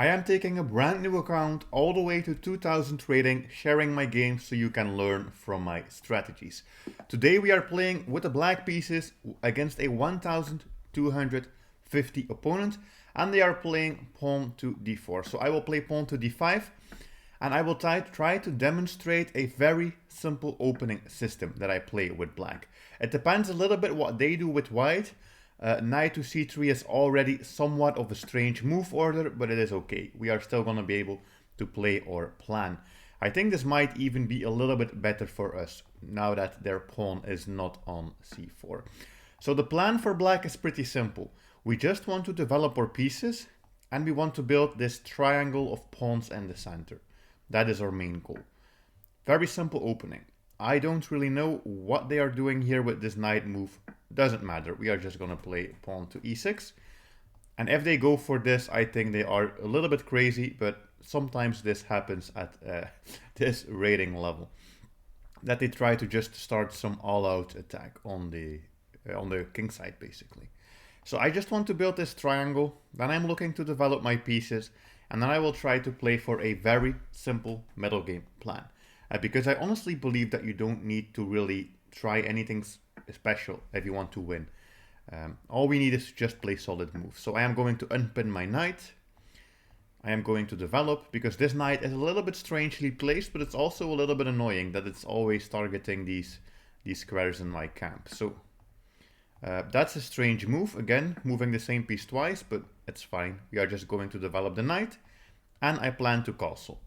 I am taking a brand new account all the way to 2000 rating, sharing my game so you can learn from my strategies. Today we are playing with the black pieces against a 1250 opponent, and they are playing pawn to d4. So I will play pawn to d5, and I will try to demonstrate a very simple opening system that I play with black. It depends a little bit what they do with white. Knight to c3 is already somewhat of a strange move order, but it is okay. We are still going to be able to play our plan. I think this might even be a little bit better for us now that their pawn is not on c4. So the plan for black is pretty simple. We just want to develop our pieces and we want to build this triangle of pawns in the center. That is our main goal. Very simple opening. I don't really know what they are doing here with this knight move. Doesn't matter. We are just going to play pawn to e6. And if they go for this, I think they are a little bit crazy, but sometimes this happens at this rating level. That they try to just start some all-out attack on the king side, basically. So I just want to build this triangle. Then I'm looking to develop my pieces. And then I will try to play for a very simple middle game plan. Because I honestly believe that you don't need to really try anything special if you want to win. All we need is to just play solid moves. So I am going to unpin my knight. I am going to develop, because this knight is a little bit strangely placed, but it's also a little bit annoying that it's always targeting these squares in my camp. So that's a strange move. Again, moving the same piece twice, but it's fine. We are just going to develop the knight, and I plan to castle.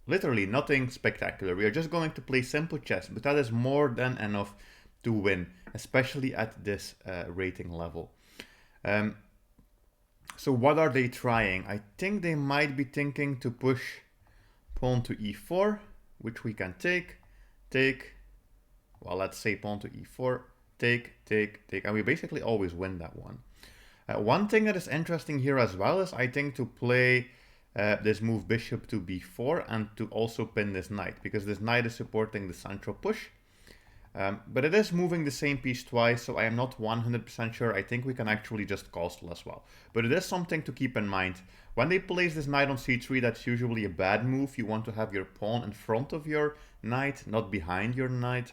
Literally nothing spectacular. We are just going to play simple chess, but that is more than enough to win, especially at this rating level. So what are they trying? I think they might be thinking to push pawn to e4, which we can take. Well, let's say pawn to e4, take, and we basically always win that one. One thing that is interesting here as well is I think to play this move bishop to b4 and to also pin this knight, because this knight is supporting the central push. But it is moving the same piece twice, so I am not 100% sure. I think we can actually just castle as well. But it is something to keep in mind. When they place this knight on c3, that's usually a bad move. You want to have your pawn in front of your knight, not behind your knight.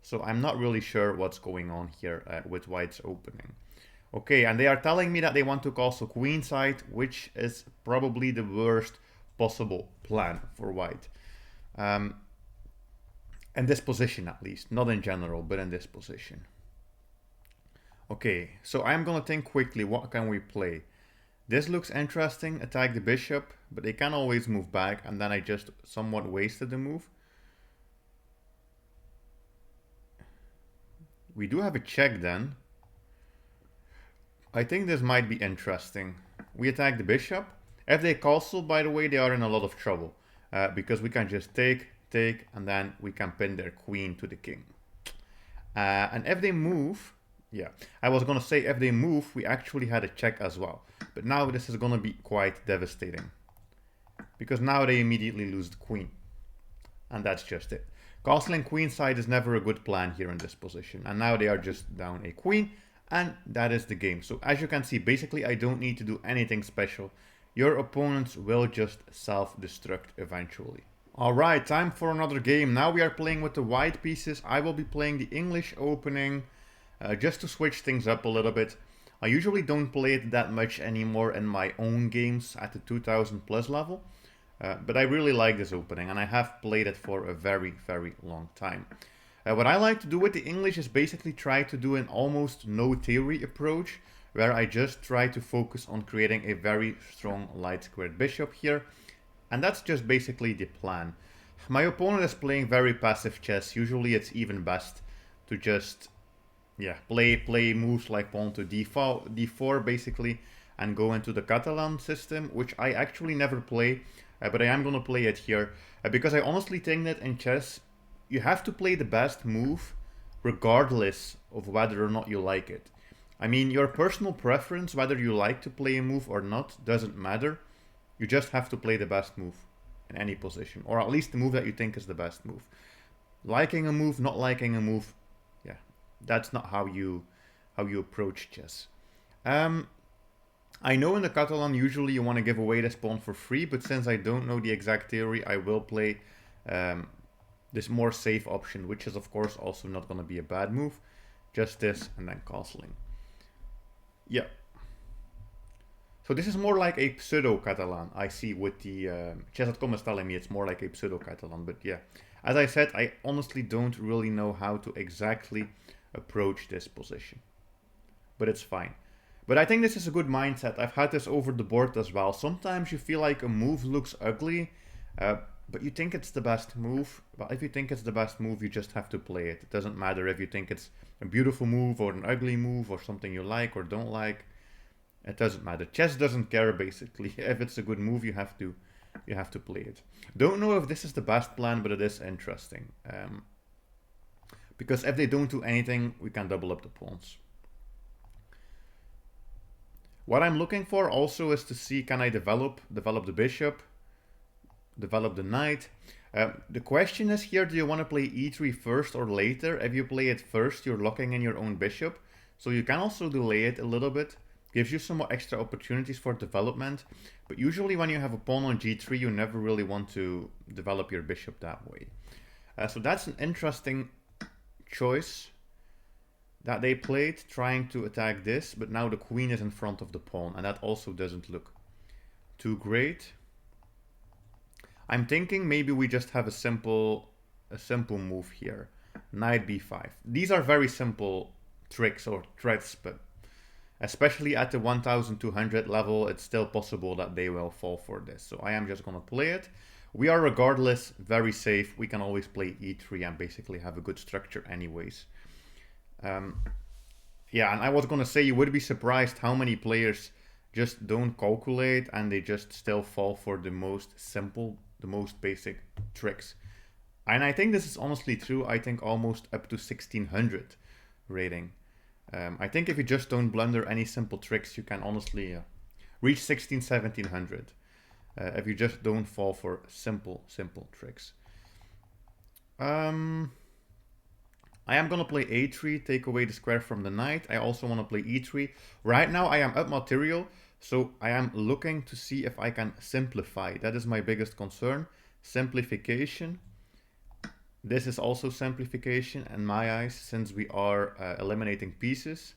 So I'm not really sure what's going on here with white's opening. Okay, and they are telling me that they want to castle queenside, which is probably the worst possible plan for white. In this position at least, not in general, but in this position. Okay, so I'm gonna think quickly, what can we play? This looks interesting, attack the bishop, but they can always move back, and then I just somewhat wasted the move. We do have a check then. I think this might be interesting. We attack the bishop. If they castle, by the way, they are in a lot of trouble. Because we can just take, and then we can pin their queen to the king. And if they move, yeah, I was going to say if they move, we actually had a check as well. But now this is going to be quite devastating. Because now they immediately lose the queen. And that's just it. Castling queenside is never a good plan here in this position. And now they are just down a queen. And that is the game. So as you can see, basically I don't need to do anything special. Your opponents will just self-destruct eventually. Alright, time for another game. Now we are playing with the white pieces. I will be playing the English opening just to switch things up a little bit. I usually don't play it that much anymore in my own games at the 2000 plus level. But I really like this opening and I have played it for a very, very long time. What I like to do with the English is basically try to do an almost no theory approach, where I just try to focus on creating a very strong light squared bishop here. And that's just basically the plan. My opponent is playing very passive chess. Usually it's even best to just play moves like pawn to d4 basically, and go into the Catalan system, which I actually never play, but I am going to play it here, because I honestly think that in chess, you have to play the best move regardless of whether or not you like it. I mean, your personal preference, whether you like to play a move or not, doesn't matter. You just have to play the best move in any position, or at least the move that you think is the best move. Liking a move, not liking a move, yeah, that's not how you approach chess. I know in the Catalan usually you want to give away this pawn for free, but since I don't know the exact theory, I will play um, this more safe option, which is of course also not going to be a bad move. Just this and then castling. Yeah. So this is more like a pseudo-Catalan, I see with the... Chess.com is telling me it's more like a pseudo-Catalan, but yeah. As I said, I honestly don't really know how to exactly approach this position. But it's fine. But I think this is a good mindset. I've had this over the board as well. Sometimes you feel like a move looks ugly, but you think it's the best move. Well, if you think it's the best move, you just have to play it. It doesn't matter if you think it's a beautiful move or an ugly move or something you like or don't like. It doesn't matter. Chess doesn't care basically. If it's a good move, you have to play it. Don't know if this is the best plan, but it is interesting. Because if they don't do anything, we can double up the pawns. What I'm looking for also is to see, can I develop the bishop, develop the knight. The question is here, do you want to play e3 first or later? If you play it first, you're locking in your own bishop. So you can also delay it a little bit. Gives you some more extra opportunities for development. But usually when you have a pawn on g3, you never really want to develop your bishop that way. So that's an interesting choice that they played, trying to attack this, but now the queen is in front of the pawn, and that also doesn't look too great. I'm thinking maybe we just have a simple move here. Knight b5. These are very simple tricks or threats, but especially at the 1200 level, it's still possible that they will fall for this. So I am just going to play it. We are regardless very safe. We can always play e3 and basically have a good structure anyways. Yeah, and I was going to say, you would be surprised how many players just don't calculate and they just still fall for the most simple, the most basic tricks. And I think this is honestly true. I think almost up to 1600 rating. I think if you just don't blunder any simple tricks, you can honestly reach 1700 if you just don't fall for simple tricks. I am going to play a3, take away the square from the knight. I also want to play e3. Right now I am up material, so I am looking to see if I can simplify. That is my biggest concern. Simplification. This is also simplification in my eyes, since we are eliminating pieces.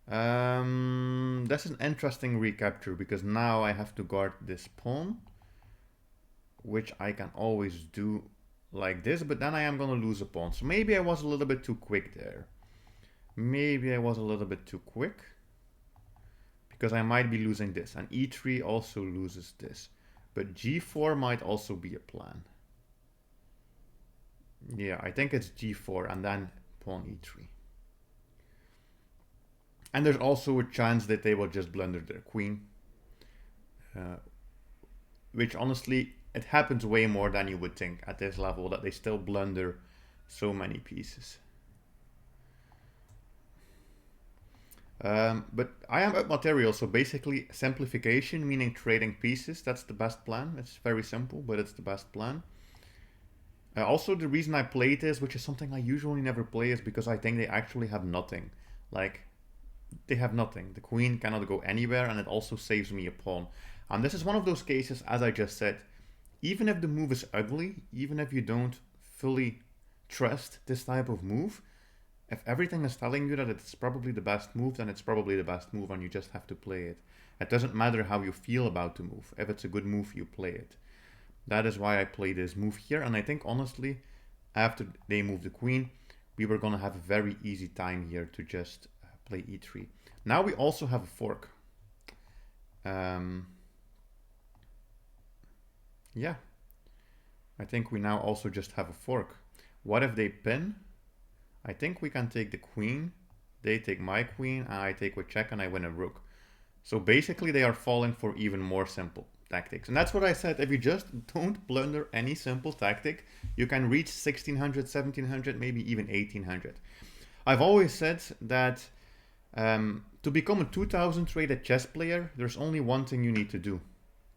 That's an interesting recapture, because now I have to guard this pawn, which I can always do like this, but then I am going to lose a pawn. So maybe I was a little bit too quick there. Maybe I was a little bit too quick, because I might be losing this, and e3 also loses this, but g4 might also be a plan. Yeah, I think it's g4 and then pawn e3. And there's also a chance that they will just blunder their queen, which honestly, it happens way more than you would think at this level, that they still blunder so many pieces. But I am up material, so basically simplification, meaning trading pieces, that's the best plan. It's very simple, but it's the best plan. Also, the reason I play this, which is something I usually never play, is because I think they actually have nothing. Like, they have nothing. The queen cannot go anywhere, and it also saves me a pawn. And this is one of those cases, as I just said, even if the move is ugly, even if you don't fully trust this type of move, if everything is telling you that it's probably the best move, then it's probably the best move, and you just have to play it. It doesn't matter how you feel about the move. If it's a good move, you play it. That is why I play this move here, and I think honestly, after they move the queen, we were going to have a very easy time here to just play e3. Now we also have a fork. Yeah, I think we now also just have a fork. What if they pin? I think we can take the queen, they take my queen, and I take with check and I win a rook. So basically they are falling for even more simple tactics. And that's what I said, if you just don't blunder any simple tactic, you can reach 1600, 1700, maybe even 1800. I've always said that to become a 2000 rated chess player, there's only one thing you need to do,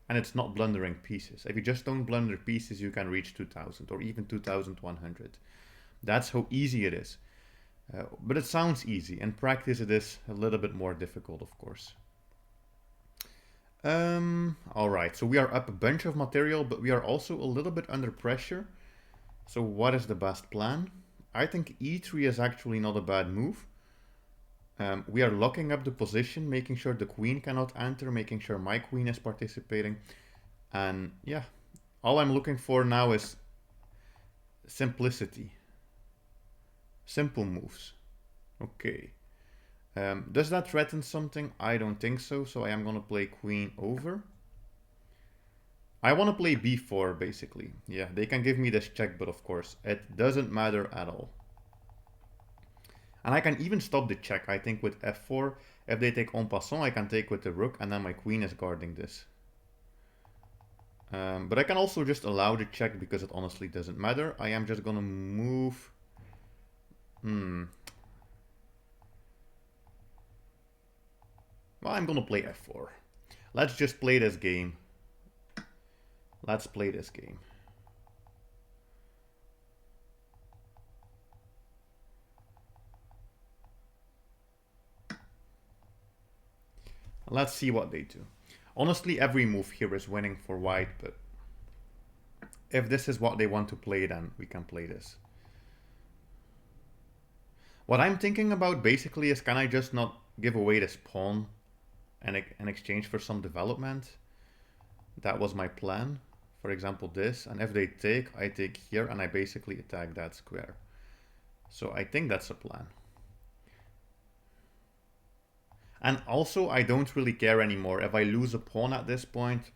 and it's not blundering pieces. If you just don't blunder pieces, you can reach 2000 or even 2100. That's how easy it is. But it sounds easy. In practice, it is a little bit more difficult, of course. Alright, so we are up a bunch of material, but we are also a little bit under pressure. So what is the best plan? I think e3 is actually not a bad move. We are locking up the position, making sure the queen cannot enter, making sure my queen is participating. And yeah, all I'm looking for now is simplicity. Simple moves. Okay. Does that threaten something? I don't think so, so I am gonna play queen over. I want to play b4 basically. Yeah, they can give me this check, but of course, it doesn't matter at all. And I can even stop the check, I think, with f4. If they take en passant, I can take with the rook, and then my queen is guarding this. But I can also just allow the check because it honestly doesn't matter. I am just gonna move... Well, I'm gonna play f4. Let's just play this game. Let's play this game. Let's see what they do. Honestly, every move here is winning for white, but if this is what they want to play, then we can play this. What I'm thinking about basically is, can I just not give away this pawn in exchange for some development? That was my plan. For example, this. And if they take, I take here and I basically attack that square. So I think that's a plan. And also, I don't really care anymore. If I lose a pawn at this point,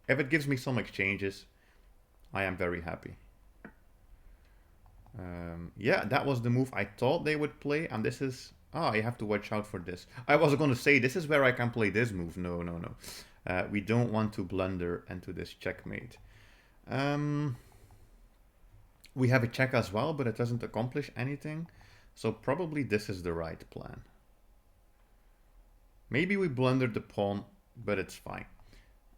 if it gives me some exchanges, I am very happy. Yeah, that was the move I thought they would play. And this is... Ah, I have to watch out for this. I was going to say, this is where I can play this move. No, no, no. We don't want to blunder into this checkmate. We have a check as well, but it doesn't accomplish anything. So probably this is the right plan. Maybe we blundered the pawn, but it's fine.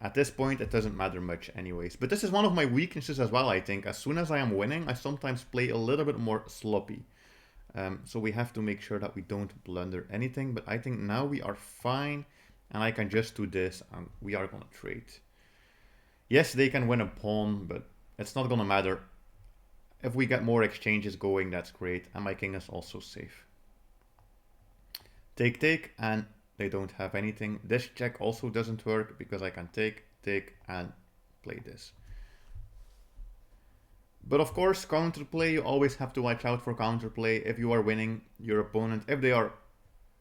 At this point, it doesn't matter much anyways. But this is one of my weaknesses as well, I think. As soon as I am winning, I sometimes play a little bit more sloppy. So we have to make sure that we don't blunder anything. But I think now we are fine. And I can just do this and we are going to trade. Yes, they can win a pawn, but it's not going to matter. If we get more exchanges going, that's great. And my king is also safe. Take, take, and they don't have anything. This check also doesn't work because I can take, take, and play this. But of course, counterplay, you always have to watch out for counterplay. If you are winning your opponent, if they are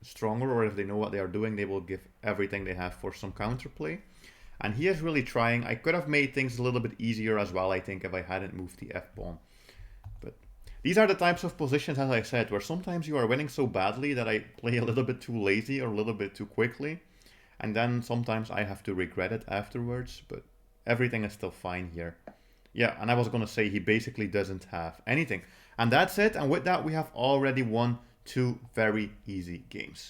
stronger or if they know what they are doing, they will give everything they have for some counterplay. And he is really trying. I could have made things a little bit easier as well, I think, if I hadn't moved the f-pawn. But these are the types of positions, as I said, where sometimes you are winning so badly that I play a little bit too lazy or a little bit too quickly. And then sometimes I have to regret it afterwards, but everything is still fine here. Yeah, and I was going to say he basically doesn't have anything. And that's it. And with that, we have already won 2 very easy games.